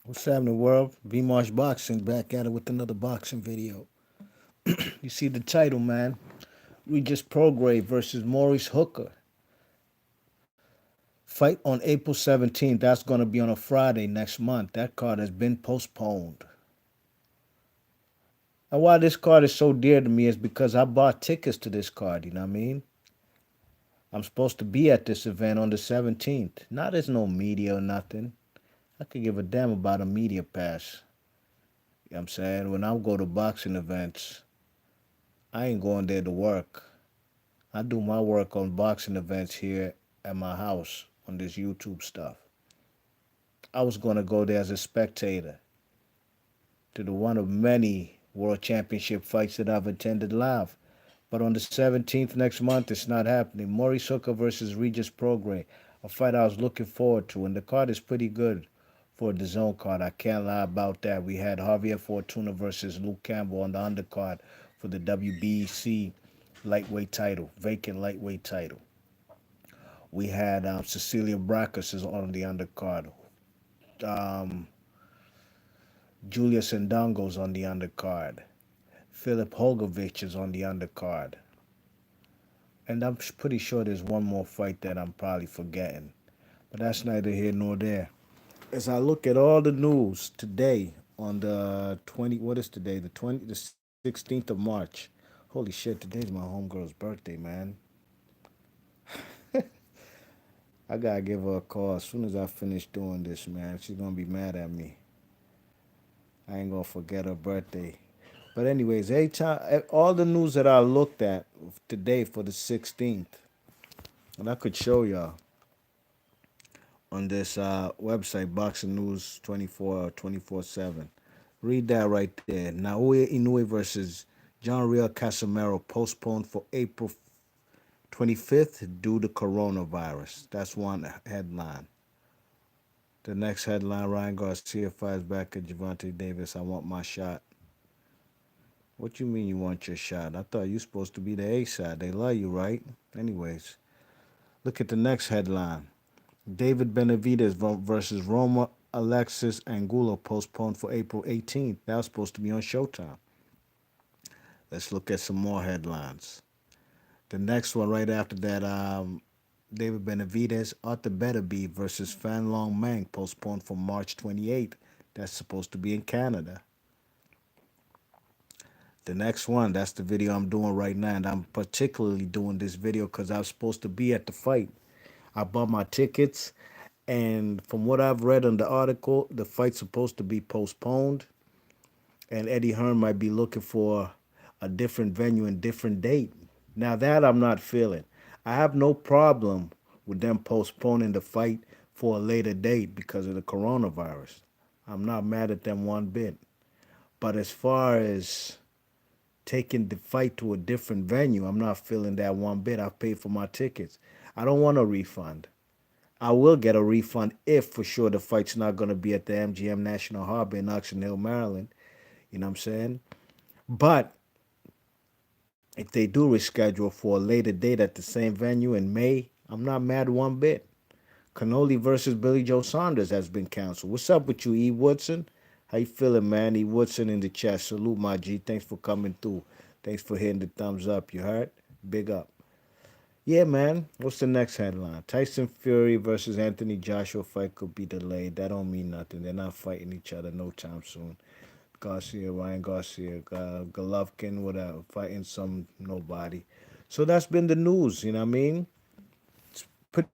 What's happening, world? V-Marsh Boxing back at it with another boxing video. You see the title, man. Regis Prograis versus Maurice Hooker. Fight on April 17th. That's going to be on a Friday next month. That card has been postponed. And why this card is so dear to me is because I bought tickets to this card, you know what I mean? I'm supposed to be at this event on the 17th. Now there's no media or nothing. I could give a damn about a media pass. You know what I'm saying? When I go to boxing events, I ain't going there to work. I do my work on boxing events here at my house on this YouTube stuff. I was going to go there as a spectator to the one of many world championship fights that I've attended live. But on the 17th next month, it's not happening. Maurice Hooker versus Regis Prograis, a fight I was looking forward to. And the card is pretty good for the zone card. I can't lie about that. We had Javier Fortuna versus Luke Campbell on the undercard for the WBC lightweight title, vacant lightweight title. We had Cecilia Brakas is on the undercard. Um, Julius Ndongo's on the undercard. Philip Hogovich is on the undercard. And I'm pretty sure there's one more fight that I'm probably forgetting. But that's neither here nor there. As I look at all the news today on the 20, what is today? The 16th of March. Holy shit, today's my homegirl's birthday, man. I gotta give her a call as soon as I finish doing this, man. She's gonna be mad at me. I ain't gonna forget her birthday. But anyways, every time all the news that I looked at today for the 16th, and I could show y'all on this website, Boxing News 24 or 24/7. Read that right there. Naoya Inoue versus John Real Casamero postponed for April 25th due to coronavirus. That's one headline. The next headline, Ryan Garcia fights back at Javante Davis. I want my shot. What you mean you want your shot? I thought you supposed to be the A side. They love you, right? Anyways, look at the next headline. David Benavidez versus Roma Alexis Angulo postponed for April 18th. That was supposed to be on Showtime. Let's look at some more headlines. The next one right after that, David Benavidez, Arthur Beterbiev versus Fan Long Mang postponed for March 28th. That's supposed to be in Canada. The next one, that's the video I'm doing right now. And I'm particularly doing this video because I was supposed to be at the fight. I bought my tickets. And from what I've read in the article, the fight's supposed to be postponed. And Eddie Hearn might be looking for a different venue and different date. Now, that I'm not feeling. I have no problem with them postponing the fight for a later date because of the coronavirus. I'm not mad at them one bit. But as far as taking the fight to a different venue, I'm not feeling that one bit. I've paid for my tickets. I don't want a refund. I will get a refund if for sure the fight's not going to be at the MGM National Harbor in Oxon Hill, Maryland. You know what I'm saying? But if they do reschedule for a later date at the same venue in May, I'm not mad one bit. Cannoli versus Billy Joe Saunders has been canceled. What's up with you, E. Woodson? How you feeling, man? E. Woodson in the chat. Salute, my G. Thanks for coming through. Thanks for hitting the thumbs up. You heard? Big up. Yeah, man. What's the next headline? Tyson Fury versus Anthony Joshua fight could be delayed. That don't mean nothing. They're not fighting each other no time soon. Garcia, Ryan Garcia, Golovkin, whatever, fighting some nobody. So that's been the news. You know what I mean? It's pretty.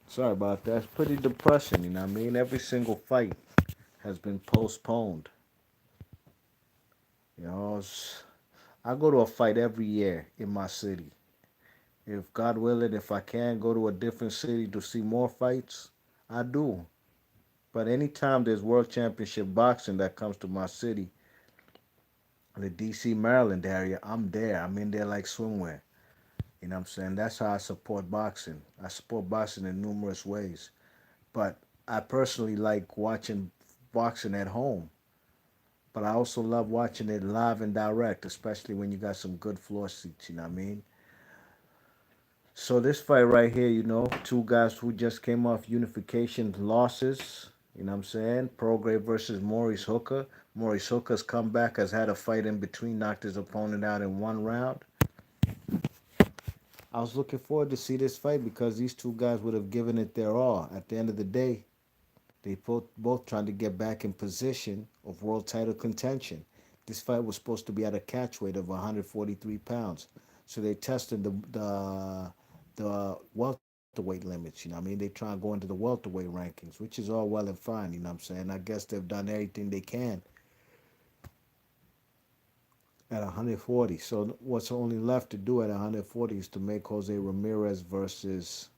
Sorry about that. It's pretty depressing. You know what I mean? Every single fight has been postponed. You know, I go to a fight every year in my city. If God willing, if I can go to a different city to see more fights, I do. But anytime there's World Championship boxing that comes to my city, the DC, Maryland area, I'm there. I'm in there like swimwear. You know what I'm saying? That's how I support boxing. I support boxing in numerous ways. But I personally like watching boxing at home. But I also love watching it live and direct, especially when you got some good floor seats, you know what I mean? So this fight right here, two guys who just came off unification losses. You know what I'm saying? Prograis versus Maurice Hooker. Maurice Hooker's comeback has had a fight in between, knocked his opponent out in one round. I was looking forward to see this fight because these two guys would have given it their all. At the end of the day, they both trying to get back in position of world title contention. This fight was supposed to be at a catch weight of 143 pounds, so they tested the welterweight limits. You know, what I mean, they try and go into the welterweight rankings, which is all well and fine. You know, what I'm saying, I guess they've done everything they can at 140. So what's only left to do at 140 is to make Jose Ramirez versus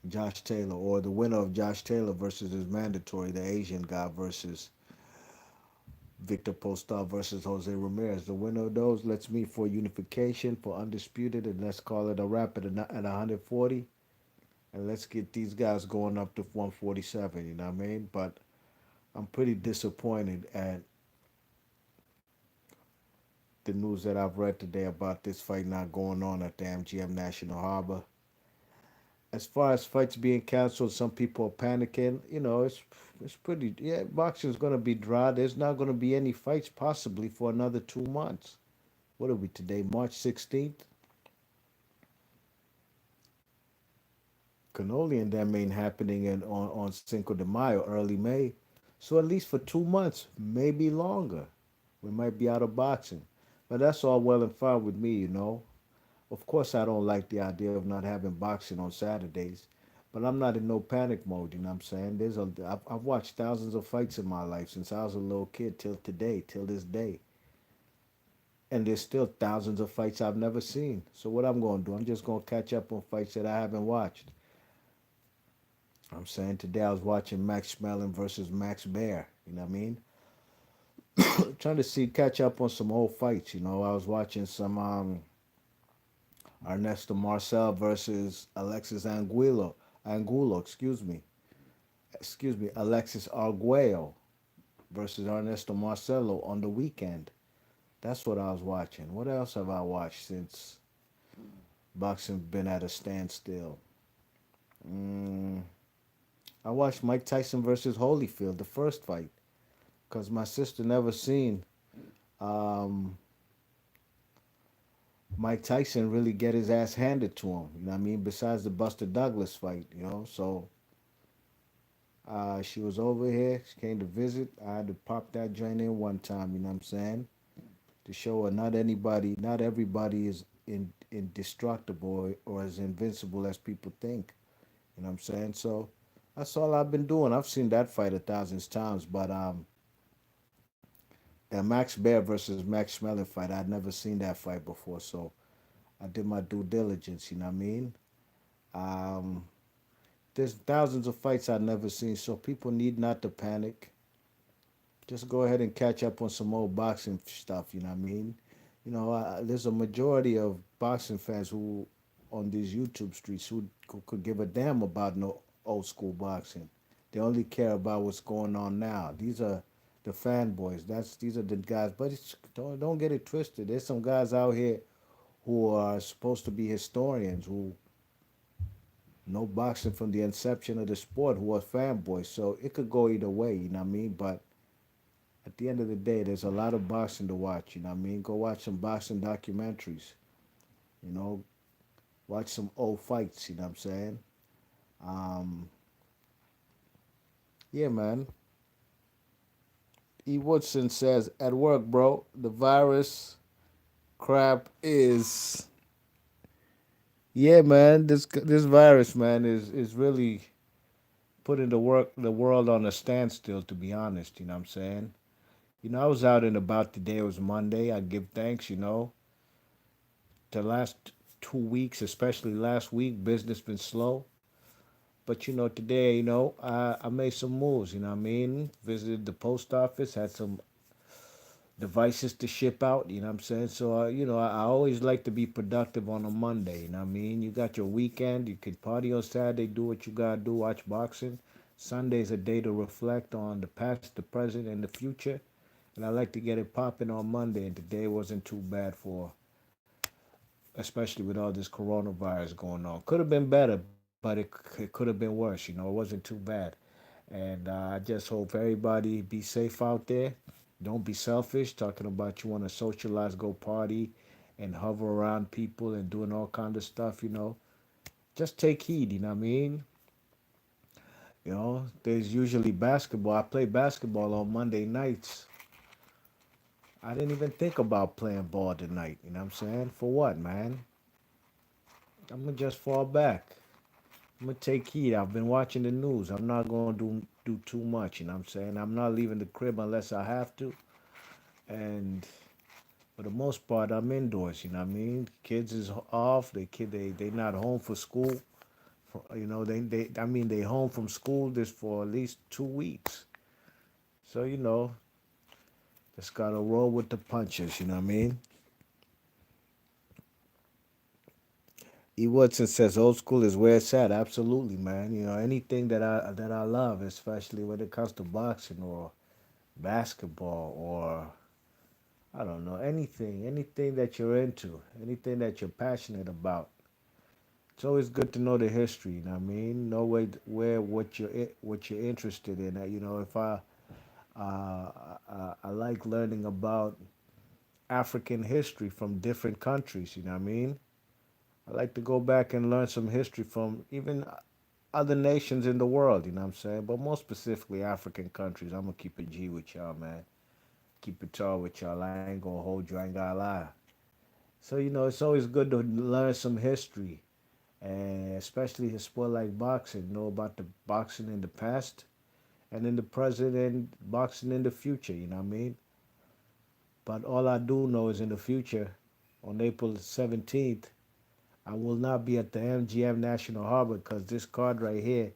Josh Taylor, or the winner of Josh Taylor versus his mandatory, the Asian guy versus Victor Postal versus Jose Ramirez. The winner of those let's meet for unification, for undisputed, and let's call it a wrap at 140. And let's get these guys going up to 147. You know what I mean? But I'm pretty disappointed at the news that I've read today about this fight not going on at the MGM National Harbor. As far as fights being canceled, some people are panicking. You know, it's pretty. Yeah, boxing's gonna be dry. There's not gonna be any fights possibly for another 2 months. What are we today? March 16th. Cannoli and them ain't happening on Cinco de Mayo, early May. So at least for 2 months, maybe longer, we might be out of boxing. But that's all well and fine with me, you know. Of course, I don't like the idea of not having boxing on Saturdays, but I'm not in no panic mode. You know what I'm saying? I've watched thousands of fights in my life since I was a little kid till today, till this day, and there's still thousands of fights I've never seen. So what I'm gonna do? I'm just gonna catch up on fights that I haven't watched. I'm saying today I was watching Max Schmeling versus Max Bear. You know what I mean? Trying to see catch up on some old fights. You know, I was watching some Ernesto Marcel versus Alexis Angulo, Alexis Arguello versus Ernesto Marcelo on the weekend. That's what I was watching. What else have I watched since boxing been at a standstill? Mm, I watched Mike Tyson versus Holyfield, the first fight, because my sister never seen um, Mike Tyson really get his ass handed to him. You know what I mean? Besides the Buster Douglas fight, you know. So she was over here. She came to visit. I had to pop that joint in one time. You know what I'm saying? To show her not everybody is indestructible or as invincible as people think. You know what I'm saying? So that's all I've been doing. I've seen that fight a thousand times, but that Max Bear versus Max Schmeling fight, I'd never seen that fight before. So I did my due diligence. You know what I mean? Um, there's thousands of fights I've never seen, so people need not to panic. Just go ahead and catch up on some old boxing stuff. You know what I mean? You know, there's a majority of boxing fans who, on these YouTube streets, who could give a damn about no old school boxing. They only care about what's going on now. These are the fanboys. These are the guys. But don't get it twisted. There's some guys out here who are supposed to be historians who know boxing from the inception of the sport, who are fanboys. So it could go either way. You know what I mean? But at the end of the day, there's a lot of boxing to watch. You know what I mean? Go watch some boxing documentaries. You know, watch some old fights. You know what I'm saying? Um, yeah, man. E. Woodson says, at work, bro, the virus crap is. Yeah, man. This virus, man, is really putting the world on a standstill. To be honest, you know what I'm saying? You know, I was out and about today. It was Monday. I give thanks. You know, the last 2 weeks, especially last week, business been slow. But you know, today, you know, I made some moves. You know what I mean? Visited the post office, had some devices to ship out. You know what I'm saying? So, you know, I always like to be productive on a Monday. You know what I mean? You got your weekend. You could party on Saturday, do what you gotta do, watch boxing. Sunday's a day to reflect on the past, the present, and the future. And I like to get it popping on Monday. And today wasn't too bad for, especially with all this coronavirus going on. Could have been better, but but it could have been worse. You know, it wasn't too bad. And I just hope everybody be safe out there. Don't be selfish. Talking about you want to socialize, go party, and hover around people and doing all kind of stuff. You know, just take heed. You know what I mean? You know, there's usually basketball. I play basketball on Monday nights. I didn't even think about playing ball tonight. You know what I'm saying? For what, man? I'm gonna just fall back. I'm gonna take heed. I've been watching the news. I'm not gonna do too much. You know what I'm saying? I'm not leaving the crib unless I have to. And for the most part, I'm indoors. You know what I mean? Kids is off. They not home for school. You know they I mean they home from school this for at least 2 weeks. So you know just gotta roll with the punches. You know what I mean? E. Woodson says old school is where it's at. Absolutely, man. You know anything that I love, especially when it comes to boxing or basketball or I don't know anything that you're into, anything that you're passionate about. It's always good to know the history. You know what I mean? Know where what you're interested in. You know, if I like learning about African history from different countries. You know what I mean? I like to go back and learn some history from even other nations in the world. You know what I'm saying? But more specifically, African countries. I'm gonna keep it G with y'all, man. Keep it tall with y'all. I ain't gonna hold you. I ain't gonna lie. So you know, it's always good to learn some history, and especially a sport like boxing. Know about the boxing in the past and in the present, and boxing in the future. You know what I mean? But all I do know is in the future, on April 17th, I will not be at the MGM National Harbor because this card right here,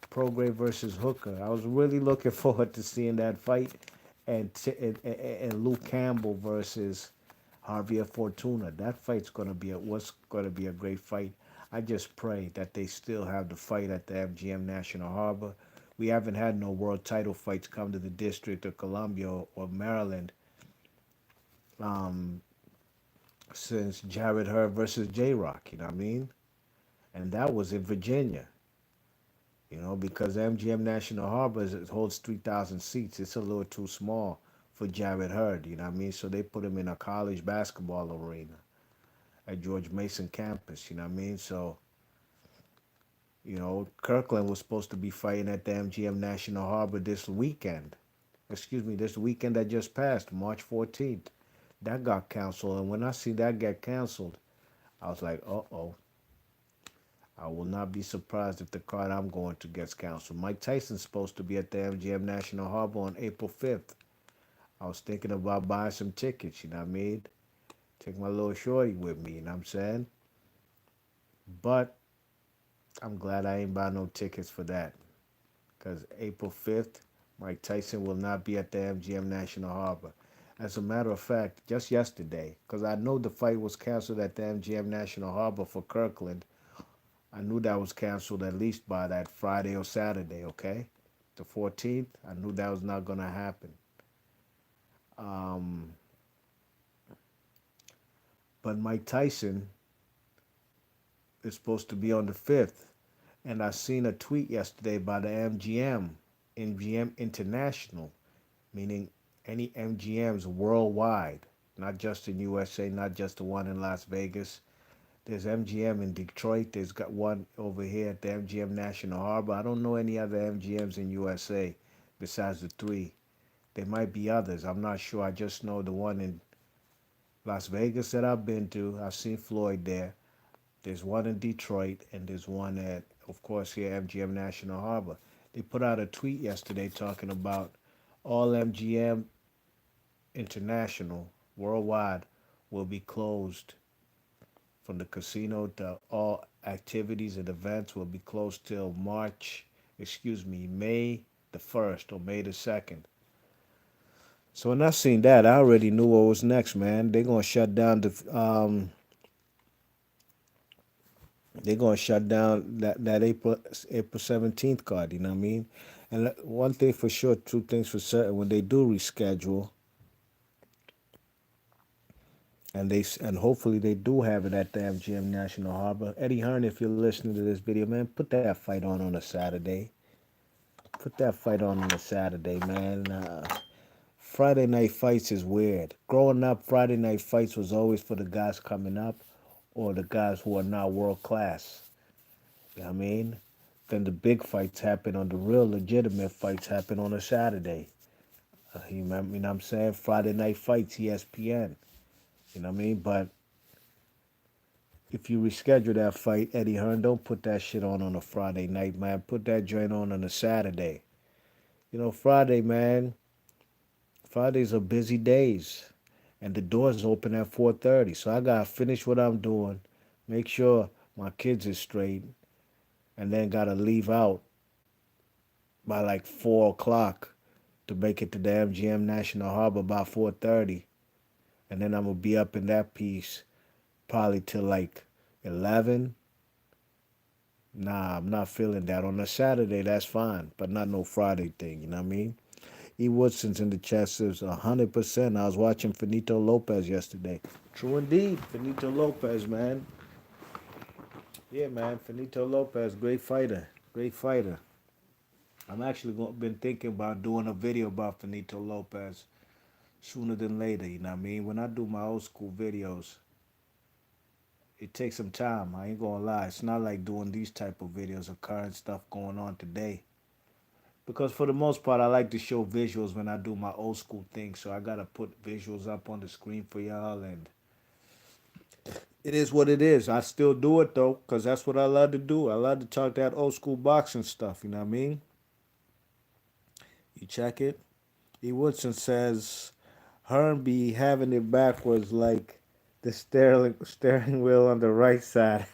Prograis versus Hooker. I was really looking forward to seeing that fight, and Luke Campbell versus Javier Fortuna. That fight's was gonna be a great fight. I just pray that they still have the fight at the MGM National Harbor. We haven't had no world title fights come to the District of Columbia or Maryland um, since Jared Hurd versus J Rock. You know what I mean? And that was in Virginia. You know, because MGM National Harbor it holds 3,000 seats. It's a little too small for Jared Hurd. You know what I mean? So they put him in a college basketball arena at George Mason campus. You know what I mean? So you know, Kirkland was supposed to be fighting at the MGM National Harbor this weekend. Excuse me, this weekend that just passed, March 14th. That got canceled. And when I see that get canceled, I was like, uh-oh. I will not be surprised if the card I'm going to gets canceled. Mike Tyson's supposed to be at the MGM National Harbor on April 5th. I was thinking about buying some tickets, you know what I mean? Take my little shorty with me, you know what I'm saying? But I'm glad I ain't buy no tickets for that. Because April 5th, Mike Tyson will not be at the MGM National Harbor. As a matter of fact, just yesterday, because I know the fight was canceled at the MGM National Harbor for Kirkland, I knew that was canceled at least by that Friday or Saturday, okay? The 14th, I knew that was not going to happen. Um, but Mike Tyson is supposed to be on the 5th. And I seen a tweet yesterday by the MGM International, meaning any MGMs worldwide, not just in USA, not just the one in Las Vegas. There's MGM in Detroit. There's got one over here at the MGM National Harbor. I don't know any other MGMs in USA besides the three. There might be others. I'm not sure. I just know the one in Las Vegas that I've been to. I've seen Floyd there. There's one in Detroit, and there's one at, of course, here MGM National Harbor. They put out a tweet yesterday talking about all MGM International worldwide will be closed from the casino to all activities and events will be closed till May the 1st or May the 2nd. So when I seen that, I already knew what was next, man. They're gonna shut down that April 17th card. You know what I mean? And one thing for sure, two things for certain: when they do reschedule, and hopefully they do have it at the MGM National Harbor. Eddie Hearn, if you're listening to this video, man, put that fight on a Saturday. Put that fight on a Saturday, man. Friday night fights is weird. Growing up, Friday night fights was always for the guys coming up or the guys who are not world class. You know what I mean? Then the big fights happen on the real legitimate fights happen on a Saturday. You know what I'm saying? Friday night fights, ESPN. You know what I mean? But if you reschedule that fight, Eddie Hearn, don't put that shit on a Friday night, man. Put that joint on a Saturday. You know, Friday, man. Fridays are busy days, and the doors open at 4:30. So I gotta finish what I'm doing, make sure my kids is straight, and then gotta leave out by like 4 o'clock to make it to the MGM National Harbor by 4:30, and then I'm gonna be up in that piece probably till like 11. Nah, I'm not feeling that. On a Saturday, that's fine, but not no Friday thing. You know what I mean? E. Woodson's in the chat says 100%. I was watching Finito Lopez yesterday. True indeed, Finito Lopez, man. Yeah, man, Finito Lopez, great fighter, great fighter. I'm actually been thinking about doing a video about Finito Lopez sooner than later. You know what I mean? When I do my old school videos, it takes some time. I ain't gonna lie. It's not like doing these type of videos of current stuff going on today. Because for the most part, I like to show visuals when I do my old school thing. So I gotta put visuals up on the screen for y'all, and it is what it is. I still do it though, cause that's what I love to do. I love to talk that old school boxing stuff. You know what I mean? You check it. E. Woodson says Hearn be having it backwards like the steering wheel on the right side.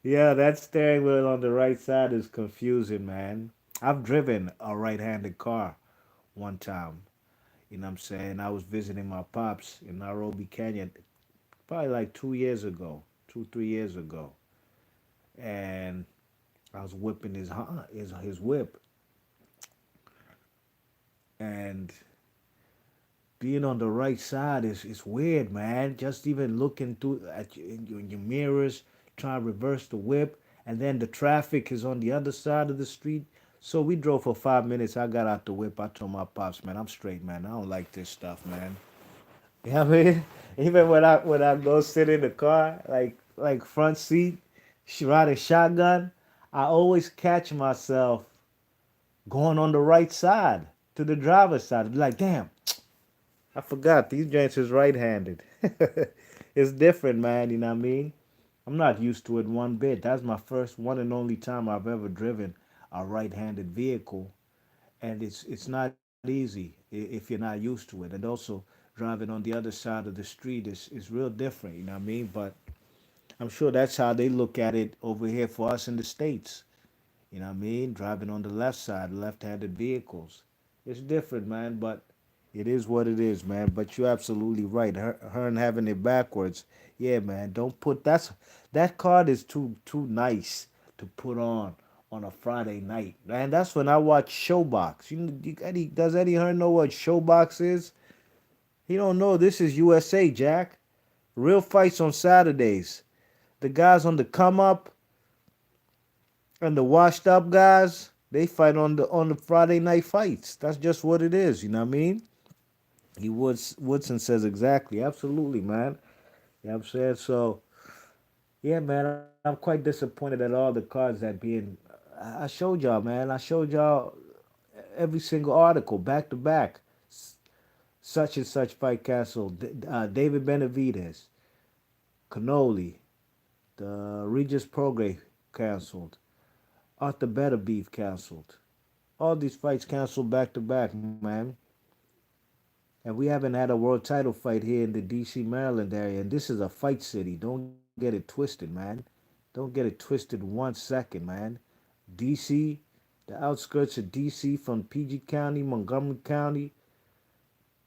Yeah, that steering wheel on the right side is confusing, man. I've driven a right-handed car one time. You know what I'm saying? I was visiting my pops in Nairobi, Kenya, probably like 2 years ago, 2, 3 years ago. And I was whipping his whip. And being on the right side is weird, man. Just even looking through at in your mirrors, trying to reverse the whip, and then the traffic is on the other side of the street. So we drove for 5 minutes. I got out the whip. I told my pops, man, I'm straight, man. I don't like this stuff, man. You know what I mean? Even when I go sit in the car, like front seat, riding shotgun, I always catch myself going on the right side to the driver's side. Be like, damn, I forgot these joints is right-handed. It's different, man. You know what I mean? I'm not used to it one bit. That's my first one and only time I've ever driven a right-handed vehicle, and it's not easy if you're not used to it. And also driving on the other side of the street is real different. You know what I mean? But I'm sure that's how they look at it over here for us in the states. You know what I mean? Driving on the left side, left-handed vehicles. It's different, man, but it is what it is, man. But you're absolutely right. Her and having it backwards. Yeah, man. Don't put that card is too nice to put on a Friday night. Man, that's when I watch Showbox. Does Eddie Hearn know what Showbox is? He don't know. This is USA, Jack. Real fights on Saturdays. The guys on the come up and the washed up guys, they fight on the Friday night fights. That's just what it is. You know what I mean? Woodson says exactly, absolutely, man. You know what I'm saying? So yeah, man, I'm quite disappointed at all the cards that being. I showed y'all, man. I showed y'all every single article back to back. Such and such fight canceled. David Benavidez, Canoli, the Regis Prograis canceled. Arthur Better Beef canceled. All these fights canceled back to back, man. And we haven't had a world title fight here in the DC, Maryland area. And this is a fight city. Don't get it twisted, man. Don't get it twisted 1 second, man. DC, the outskirts of DC from PG County, Montgomery County,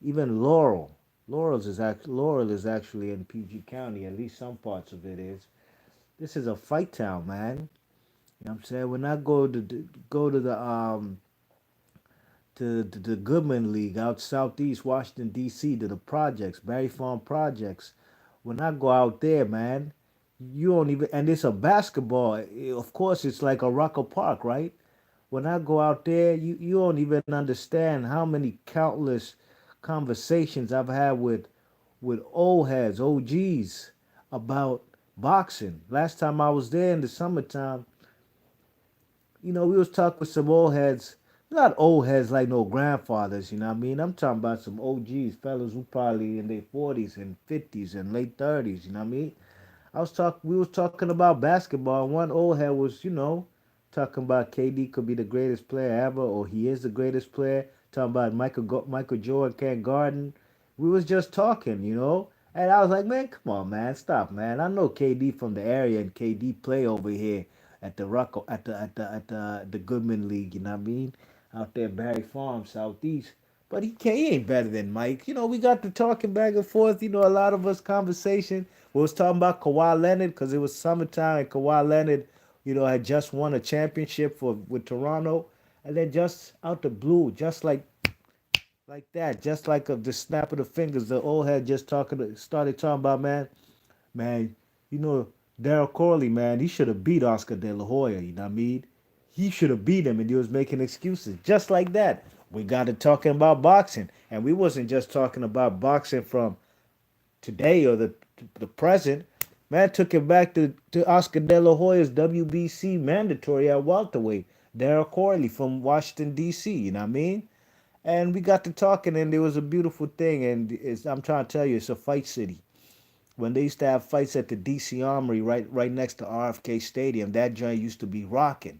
even Laurel. Laurel is actually in PG County, at least some parts of it is. This is a fight town, man. You know what I'm saying? When I go to the to the Goodman League out southeast Washington D.C. to the projects, Barry Farm projects. When I go out there, man, you don't even and it's a basketball. Of course, it's like a Rucker Park, right? When I go out there, you don't even understand how many countless conversations I've had with old heads, OGs about boxing. Last time I was there in the summertime, we was talking with some old heads, not old heads like no grandfathers, you know what I mean? I'm talking about some OGs, fellas who probably in their 40s and 50s and late 30s, you know what I mean? We was talking about basketball. One old head was, talking about KD could be the greatest player ever, or he is the greatest player. Talking about Michael Jordan can't garden. We was just talking, and I was like, man, come on, man, stop, man. I know KD from the area, and KD play over here at the Rock at the Goodman League. You know what I mean? Out there, Barry Farm, Southeast. But he ain't better than Mike. We got to talking back and forth. A lot of us conversation. We was talking about Kawhi Leonard because it was summertime and Kawhi Leonard, had just won a championship for with Toronto, and then just out the blue, just like that, just like the snap of the fingers, the old head just started talking about, man, you know, Daryl Corley, man, he should have beat Oscar De La Hoya. You know what I mean? He should have beat him, and he was making excuses just like that. We got to talking about boxing, and we wasn't just talking about boxing from today or the present. Man took it back to Oscar De La Hoya's WBC mandatory at welterweight. Daryl Corley from Washington D.C. You know what I mean? And we got to talking, and there was a beautiful thing. And I'm trying to tell you, it's a fight city. When they used to have fights at the D.C. Armory, right next to RFK Stadium, that joint used to be rocking.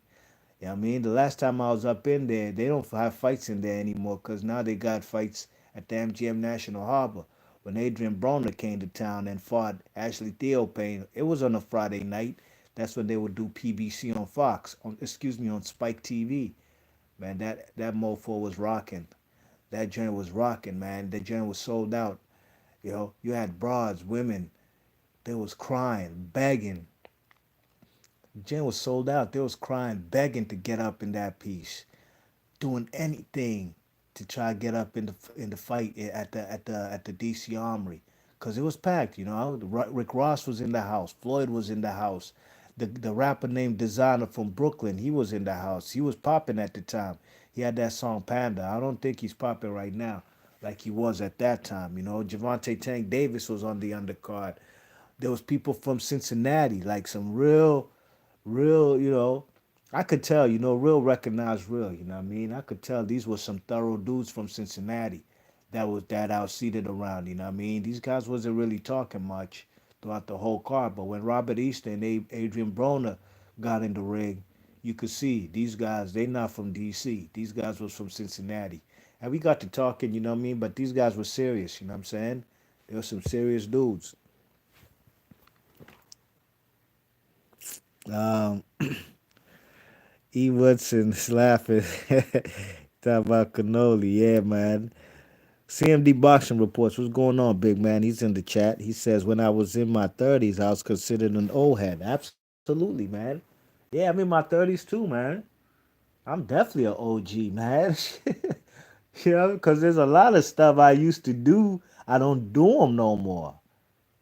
You know what I mean? The last time I was up in there, they don't have fights in there anymore because now they got fights at the MGM National Harbor. When Adrian Broner came to town and fought Ashley Theophane, it was on a Friday night. That's when they would do PBC on Fox, on Spike TV. Man, that mofo was rocking. That joint was rocking, man. That joint was sold out. You had broads, women. They was crying, begging. Jen was sold out. They was crying, begging to get up in that piece, doing anything to try to get up in the fight at the DC Armory, cause it was packed. Rick Ross was in the house. Floyd was in the house. The rapper named Designer from Brooklyn, he was in the house. He was popping at the time. He had that song Panda. I don't think he's popping right now like he was at that time. Javante Tank Davis was on the undercard. There was people from Cincinnati, like some real, I could tell, real recognized real, you know what I mean? I could tell these were some thorough dudes from Cincinnati that out seated around, you know what I mean? These guys wasn't really talking much throughout the whole card, but when Robert Easter and Adrian Broner got in the ring, you could see these guys, they not from DC. These guys was from Cincinnati. And we got to talking, you know what I mean? But these guys were serious, you know what I'm saying? They were some serious dudes. Um, E. Woodson's laughing. Talk about cannoli. Yeah, man. CMD Boxing Reports. What's going on, big man? He's in the chat. He says, when I was in my 30s, I was considered an old head. Absolutely, man. Yeah, I'm in my 30s too, man. I'm definitely an OG, man. Because there's a lot of stuff I used to do. I don't do them no more.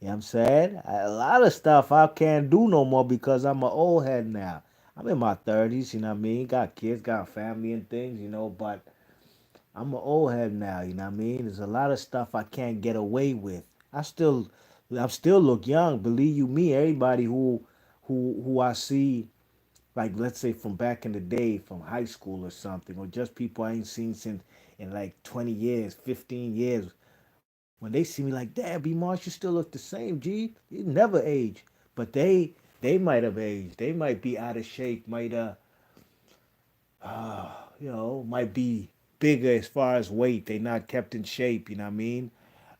You know what I'm saying? A lot of stuff I can't do no more because I'm an old head now. I'm in my 30s, you know what I mean? Got kids, got family and things, but I'm an old head now, you know what I mean? There's a lot of stuff I can't get away with. I still look young, believe you me. Everybody who I see, like let's say from back in the day, from high school or something, or just people I ain't seen since in like 20 years, 15 years, when they see me like, damn, B Marsh, you still look the same, G. You never age. But they might have aged. They might be out of shape, might be bigger as far as weight. They not kept in shape, you know what I mean?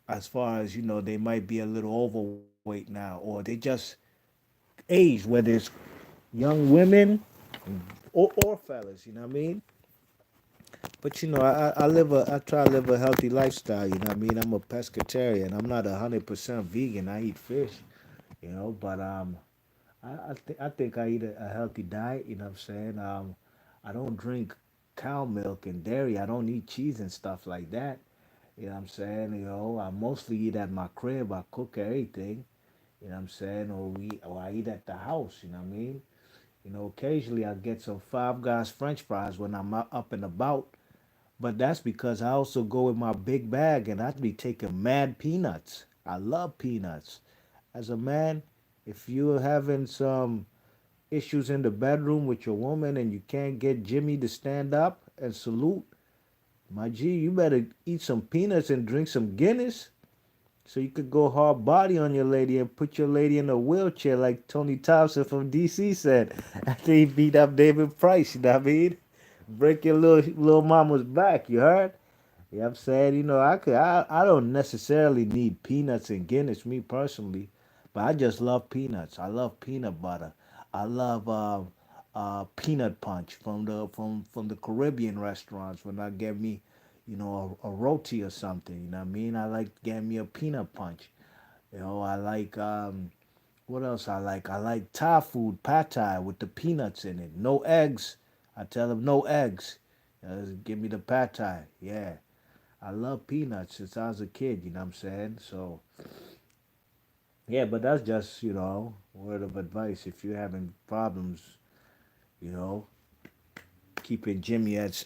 As far as, they might be a little overweight now, or they just age, whether it's young women or fellas, you know what I mean? But I try to live a healthy lifestyle. You know what I mean? I'm a pescatarian. I'm not 100% vegan. I eat fish. But I think I eat a healthy diet. You know what I'm saying? I don't drink cow milk and dairy. I don't eat cheese and stuff like that. You know what I'm saying? You know, I mostly eat at my crib. I cook everything. You know what I'm saying? Or I eat at the house. You know what I mean? You know, occasionally I get some Five Guys French fries when I'm up and about. But that's because I also go with my big bag and I'd be taking mad peanuts. I love peanuts. As a man, if you're having some issues in the bedroom with your woman and you can't get Jimmy to stand up and salute, my G, you better eat some peanuts and drink some Guinness so you could go hard body on your lady and put your lady in a wheelchair like Tony Thompson from DC said after he beat up David Price, you know what I mean? Break your little mama's back, you heard? You know what I'm saying? You know, I don't necessarily need peanuts and Guinness, me personally, but I just love peanuts. I love peanut butter. I love peanut punch from the Caribbean restaurants when I get me, you know, a roti or something. You know what I mean? I like getting me a peanut punch. You know, I like what else I like? I like Thai food, pad Thai with the peanuts in it. No eggs. I tell them no eggs. Give me the pad Thai. Yeah. I love peanuts since I was a kid, you know what I'm saying? So, yeah, but that's just, you know, word of advice. If you're having problems, you know, keeping Jimmy at,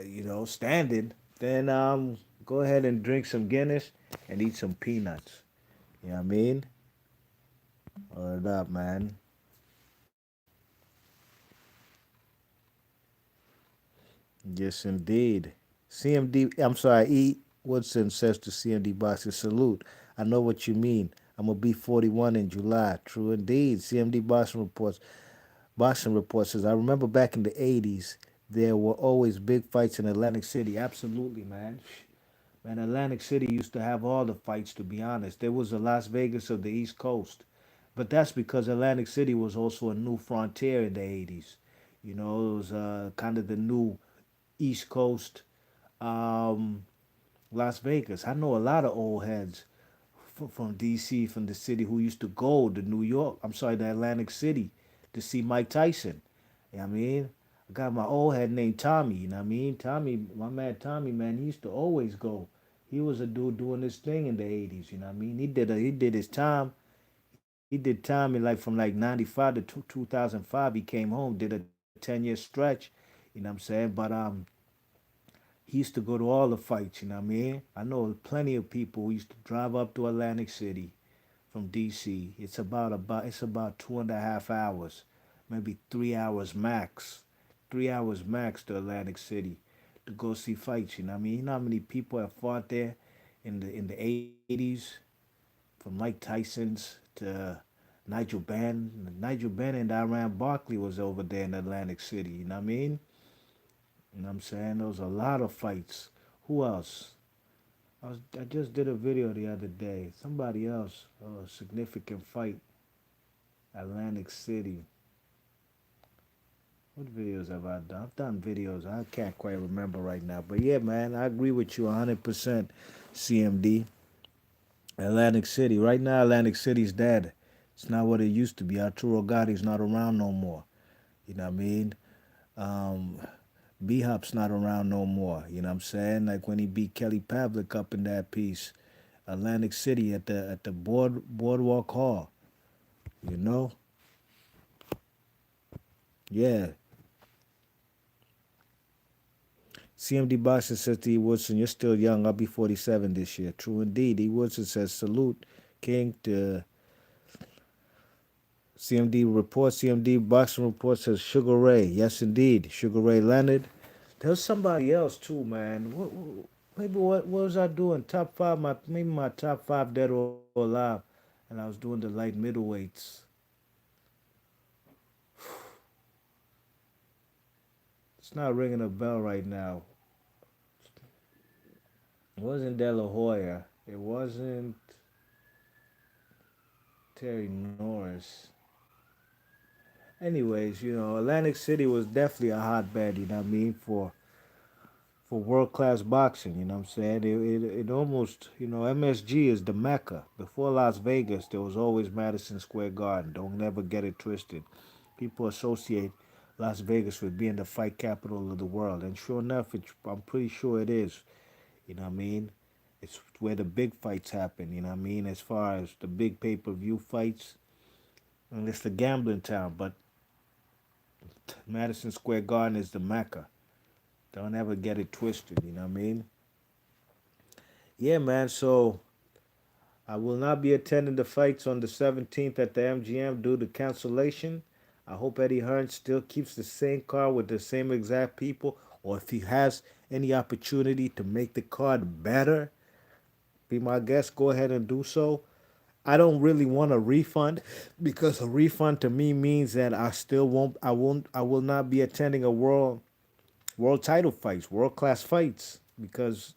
you know, standing, then go ahead and drink some Guinness and eat some peanuts. You know what I mean? Word up, man. Yes, indeed. CMD, I'm sorry, E. Woodson says to CMD Boxing, salute. I know what you mean. I'm going to be 41 in July. True indeed. CMD Boxing Report says, I remember back in the 80s, there were always big fights in Atlantic City. Absolutely, man. Man, Atlantic City used to have all the fights, to be honest. There was the Las Vegas of the East Coast. But that's because Atlantic City was also a new frontier in the 80s. You know, it was kind of the new East Coast um, Las Vegas. I know a lot of old heads from DC, from the city, who used to go to New York. I'm sorry, to Atlantic City to see Mike Tyson. You know what I mean? I got my old head named Tommy. You know what I mean? Tommy, my man Tommy, man, he used to always go. He was a dude doing this thing in the 80s. You know what I mean? He did his time. He did time in like from like 95 to 2005. He came home, did a 10-year stretch. You know what I'm saying? But he used to go to all the fights, you know what I mean? I know plenty of people who used to drive up to Atlantic City from DC. It's about 2.5 hours, maybe 3 hours max. 3 hours max to Atlantic City to go see fights, you know what I mean? You know how many people have fought there in the 80s? From Mike Tyson's to Nigel Benn and Iran Barkley was over there in Atlantic City, you know what I mean? You know what I'm saying? There was a lot of fights. Who else? I just did a video the other day. Somebody else, a significant fight, Atlantic City. What videos have I done? I've done videos. I can't quite remember right now. But yeah, man, I agree with you 100%, CMD. Atlantic City. Right now, Atlantic City's dead. It's not what it used to be. Arturo Gotti's not around no more. You know what I mean? Um, B Hop's not around no more. You know what I'm saying? Like when he beat Kelly Pavlik up in that piece, Atlantic City at the boardwalk hall. You know? Yeah. CMD Boxer says to E. Woodson, you're still young. I'll be 47 this year. True indeed. E. Woodson says, salute, King. To CMD report. CMD Boxing report says Sugar Ray. Yes, indeed. Sugar Ray Leonard. There's somebody else too, man. Maybe what was I doing? Top five, maybe my top five dead or alive, and I was doing the light middleweights. It's not ringing a bell right now. It wasn't De La Hoya. It wasn't Terry Norris. Anyways, you know, Atlantic City was definitely a hotbed. You know what I mean, for world class boxing. You know what I'm saying? It almost, you know, MSG is the mecca. Before Las Vegas, there was always Madison Square Garden. Don't never get it twisted. People associate Las Vegas for being the fight capital of the world. And sure enough, I'm pretty sure it is. You know what I mean? It's where the big fights happen. You know what I mean? As far as the big pay-per-view fights, and it's the gambling town. But Madison Square Garden is the mecca. Don't ever get it twisted. You know what I mean? Yeah, man. So I will not be attending the fights on the 17th at the MGM due to cancellation. I hope Eddie Hearn still keeps the same card with the same exact people, or if he has any opportunity to make the card better, be my guest, go ahead and do so. I don't really want a refund because a refund to me means that I will not be attending a world title fights, world class fights because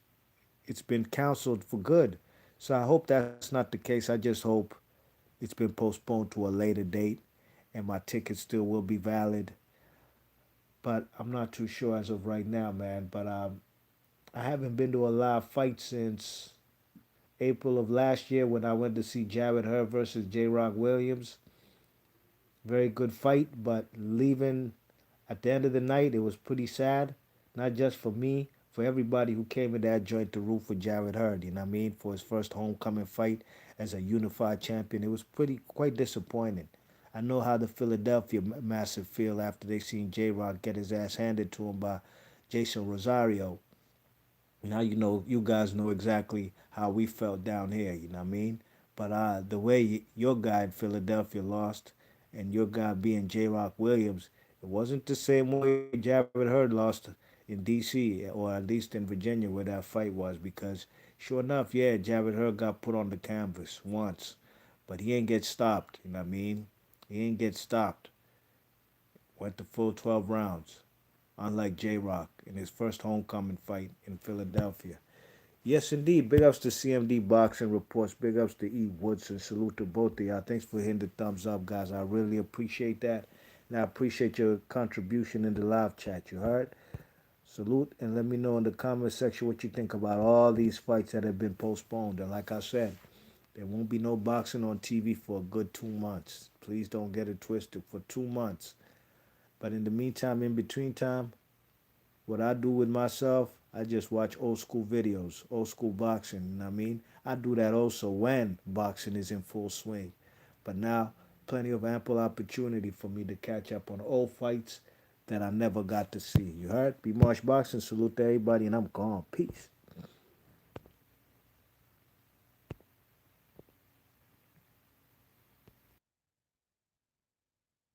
it's been canceled for good. So I hope that's not the case. I just hope it's been postponed to a later date and my ticket still will be valid. But I'm not too sure as of right now, man. But I haven't been to a live fight since April of last year when I went to see Jared Hurd versus J. Rock Williams. Very good fight, but leaving at the end of the night, it was pretty sad. Not just for me, for everybody who came in that joint to root for Jared Hurd. You know what I mean? For his first homecoming fight as a unified champion, it was pretty quite disappointing. I know how the Philadelphia Massive feel after they seen J Rock get his ass handed to him by Jason Rosario. Now you know, you guys know exactly how we felt down here. You know what I mean? But the way your guy in Philadelphia lost, and your guy being J. Rock Williams, it wasn't the same way Jared Hurd lost in D.C. or at least in Virginia where that fight was. Because sure enough, yeah, Jared Hurd got put on the canvas once, but he ain't get stopped. You know what I mean? He ain't get stopped. Went the full 12 rounds, unlike J Rock in his first homecoming fight in Philadelphia. Yes, indeed. Big ups to CMD Boxing Reports. Big ups to E. Woods, and salute to both of y'all. Thanks for hitting the thumbs up, guys. I really appreciate that. And I appreciate your contribution in the live chat. You heard? Salute, and let me know in the comment section what you think about all these fights that have been postponed. And like I said, there won't be no boxing on TV for a good 2 months. Please don't get it twisted, for 2 months. But in the meantime, in between time, what I do with myself, I just watch old school videos, old school boxing. You know what I mean? I do that also when boxing is in full swing. But now, plenty of ample opportunity for me to catch up on old fights that I never got to see. You heard? Be Marsh Boxing. Salute to everybody, and I'm gone. Peace.